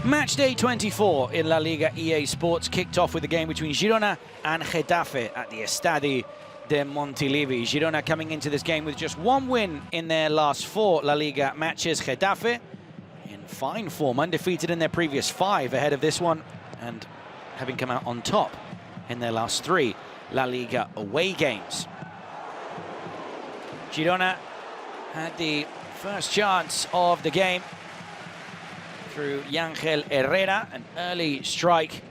Matchday 24 in La Liga EA Sports kicked off with a game between Girona and Getafe at the Estadio de Montilivi. Girona coming into this game with just one win in their last 4 La Liga matches. Getafe in fine form, undefeated in their previous 5 ahead of this one, and having come out on top in their last 3 La Liga away games. Girona had the first chance of the game through Ángel Herrera, an early strike.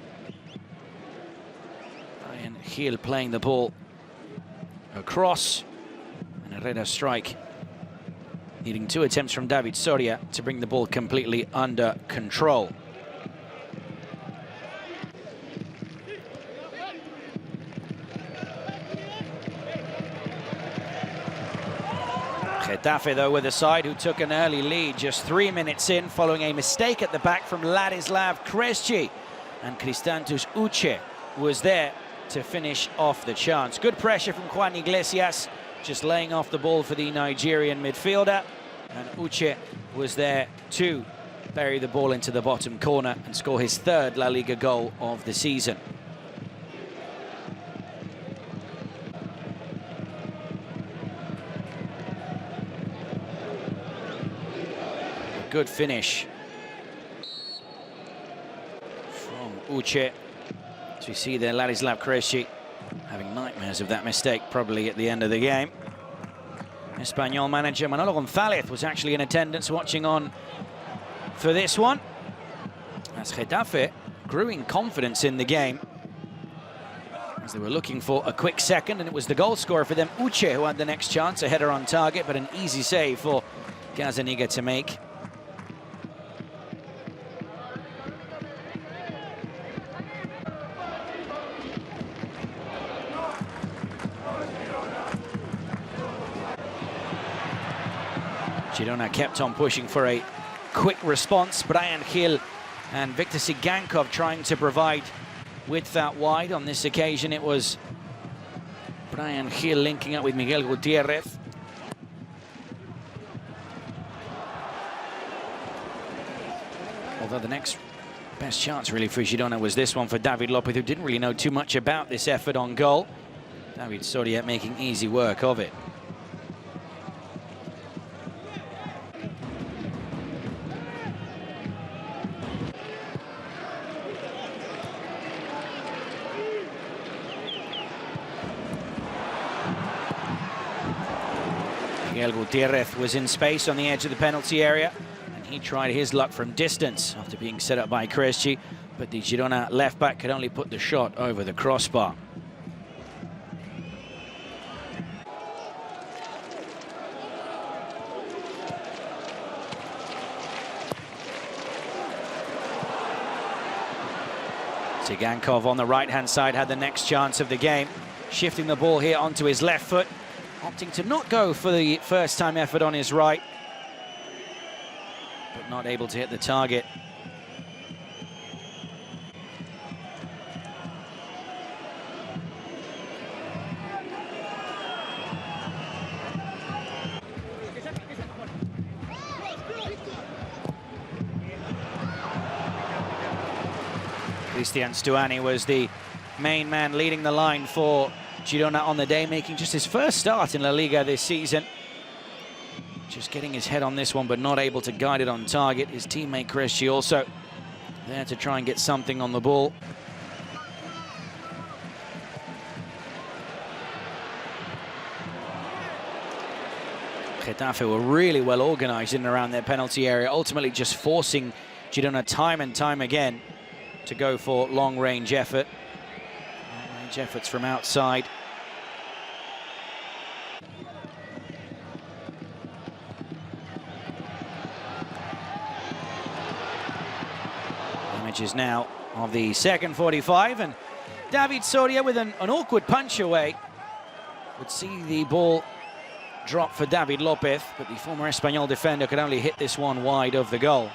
Brian Gil playing the ball across, and Herrera's strike needing 2 attempts from David Soria to bring the ball completely under control. Getafe, though, with the side who took an early lead just 3 minutes in following a mistake at the back from Ladislav Krejci, and Cristantus Uche was there to finish off the chance. Good pressure from Juan Iglesias, just laying off the ball for the Nigerian midfielder, and Uche was there to bury the ball into the bottom corner and score his 3rd La Liga goal of the season. Good finish from Uche. As we see there, Ladislav Krejci having nightmares of that mistake probably at the end of the game. Espanyol manager Manolo González was actually in attendance watching on for this one, as Getafe grew in confidence in the game, as they were looking for a quick second, and it was the goal scorer for them, Uche, who had the next chance, a header on target, but an easy save for Gazzaniga to make. Girona kept on pushing for a quick response. Brian Gil and Victor Sigankov trying to provide width out wide. On this occasion, it was Brian Gil linking up with Miguel Gutiérrez. Although the next best chance really for Girona was this one for David Lopez, who didn't really know too much about this effort on goal. David Soria making easy work of it. Miguel Gutiérrez was in space on the edge of the penalty area, and he tried his luck from distance after being set up by Krejci, but the Girona left-back could only put the shot over the crossbar. Sigankov on the right-hand side had the next chance of the game, shifting the ball here onto his left foot, opting to not go for the first-time effort on his right, but not able to hit the target. Cristian Stuani was the main man leading the line for Girona on the day, making just his first start in La Liga this season. Just getting his head on this one, but not able to guide it on target. His teammate Krejci also there to try and get something on the ball. Getafe were really well organised in and around their penalty area, ultimately just forcing Girona time and time again to go for long-range effort. Long-range efforts from outside. Images now of the second 45, and David Soria with an awkward punch away would see the ball drop for David Lopez, but the former Espanyol defender could only hit this one wide of the goal.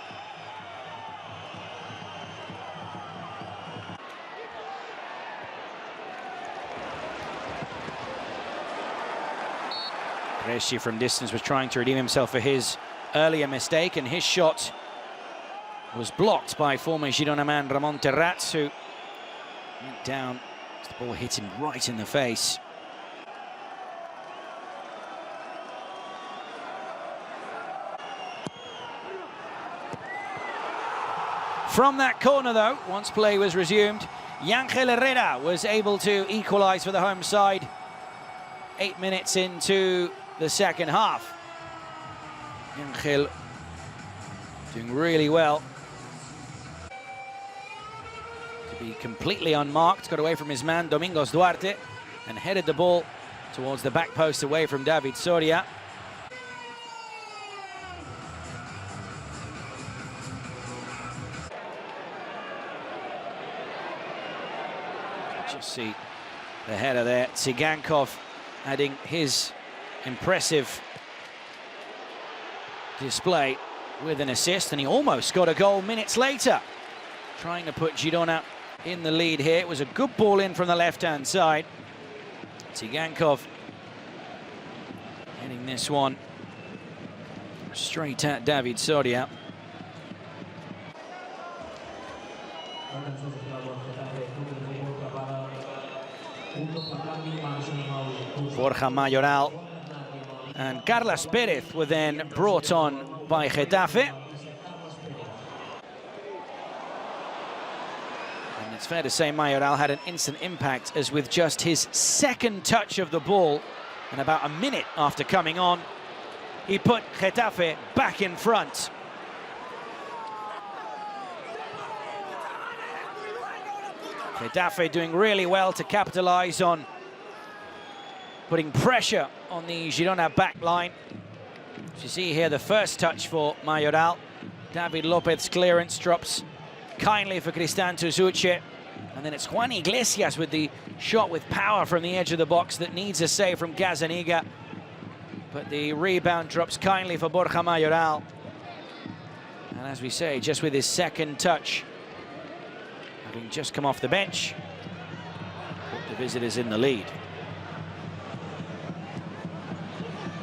Krejci from distance was trying to redeem himself for his earlier mistake, and his shot was blocked by former Girona man Ramon Terrats, who went down as the ball hit him right in the face. From that corner, though, once play was resumed, Ángel Herrera was able to equalise for the home side 8 minutes into the second half. Ángel doing really well to be completely unmarked, got away from his man Domingos Duarte and headed the ball towards the back post away from David Soria. Just see the header there. Tsigankov adding his impressive display with an assist, and he almost got a goal minutes later, trying to put Girona in the lead here. It was a good ball in from the left-hand side. Tsigankov hitting this one straight at David Soria. Borja Mayoral and Carlos Pérez were then brought on by Getafe. And it's fair to say Mayoral had an instant impact, as with just his second touch of the ball and about a minute after coming on, he put Getafe back in front. Getafe doing really well to capitalise on putting pressure on the Girona back line. As you see here, the first touch for Mayoral. David Lopez's clearance drops kindly for Cristian Uche. And then it's Juan Iglesias with the shot with power from the edge of the box that needs a save from Gazzaniga. But the rebound drops kindly for Borja Mayoral. And as we say, just with his second touch, having just come off the bench, put the visitors in the lead.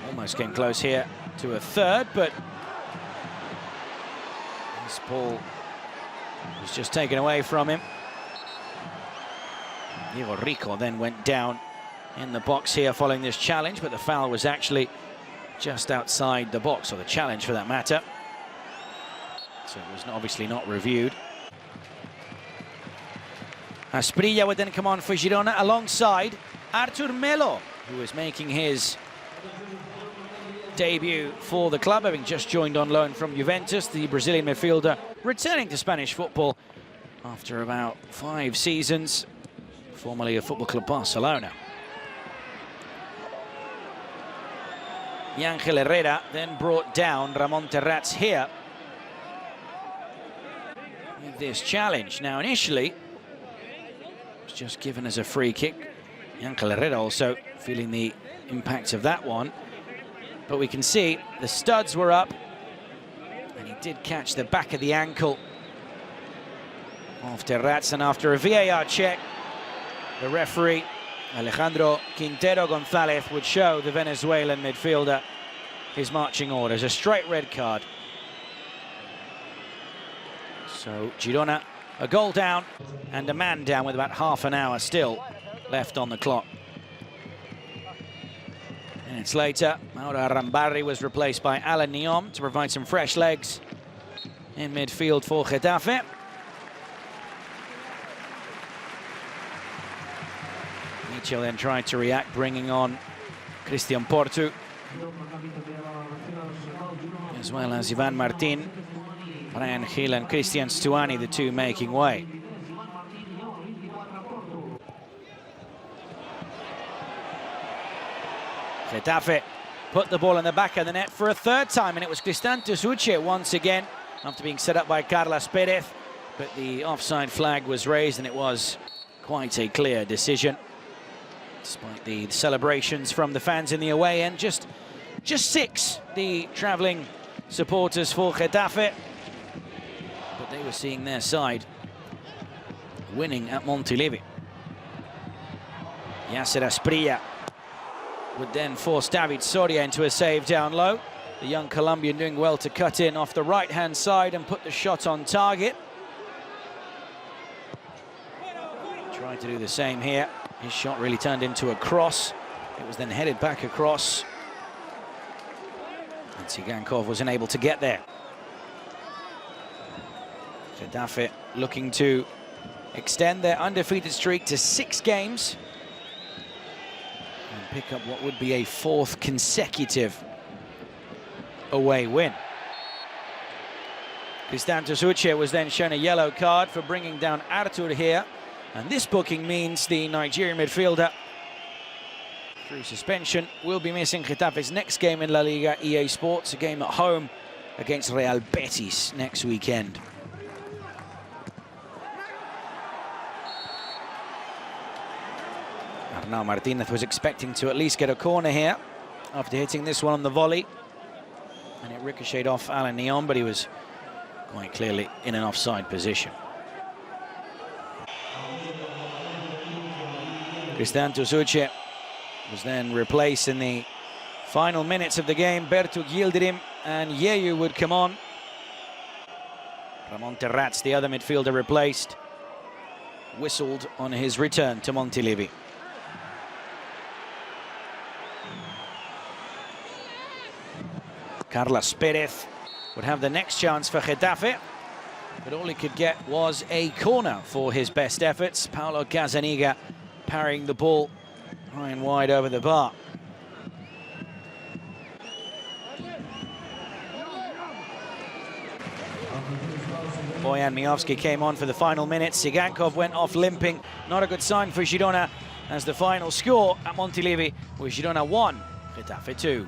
Almost came close here to a third, but this ball was just taken away from him. Diego Rico then went down in the box here following this challenge, but the foul was actually just outside the box, or the challenge for that matter. So it was obviously not reviewed. Asprilla would then come on for Girona alongside Artur Melo, who was making his debut for the club, having just joined on loan from Juventus. The Brazilian midfielder returning to Spanish football after about 5 seasons, formerly of Football Club Barcelona. Ángel Herrera then brought down Ramon Terrats here with this challenge. Now initially, it was just given as a free kick. Ángel Herrera also feeling the impact of that one. But we can see the studs were up, and he did catch the back of the ankle of Terrats, and after a VAR check, the referee, Alejandro Quintero González, would show the Venezuelan midfielder his marching orders, a straight red card. So Girona a goal down and a man down with about half an hour still left on the clock. Minutes later, Mauro Arambarri was replaced by Alan Niom to provide some fresh legs in midfield for Getafe. Michel then tried to react, bringing on Christian Portu, as well as Ivan Martin, Brian Gil and Christian Stuani, the two making way. Getafe put the ball in the back of the net for a third time, and it was Cristian Uche once again, after being set up by Carlos Pérez. But the offside flag was raised, and it was quite a clear decision, despite the celebrations from the fans in the away end. Just 6, the travelling supporters for Getafe, but they were seeing their side winning at Montilivi. Yasser Asprilla would then force David Soria into a save down low. The young Colombian doing well to cut in off the right-hand side and put the shot on target. Trying to do the same here. His shot really turned into a cross. It was then headed back across. And Tsigankov was unable to get there. Getafe looking to extend their undefeated streak to 6 games and pick up what would be a 4th consecutive away win. Cristantos Uche was then shown a yellow card for bringing down Artur here, and this booking means the Nigerian midfielder, through suspension, will be missing Getafe's next game in La Liga. EA Sports, a game at home against Real Betis next weekend. Arnau Martinez was expecting to at least get a corner here after hitting this one on the volley. And it ricocheted off Alan Neon, but he was quite clearly in an offside position. Cristantos Uche was then replaced in the final minutes of the game. Bertu Yildirim and Yeyu would come on. Ramon Terrats, the other midfielder replaced, whistled on his return to Montilivi. Carlos Perez would have the next chance for Getafe, but all he could get was a corner for his best efforts. Paulo Gazzaniga parrying the ball high and wide over the bar. Bojan Miovski came on for the final minutes. Tsigankov went off limping. Not a good sign for Girona, as the final score at Montilivi was Girona 1, Getafe 2.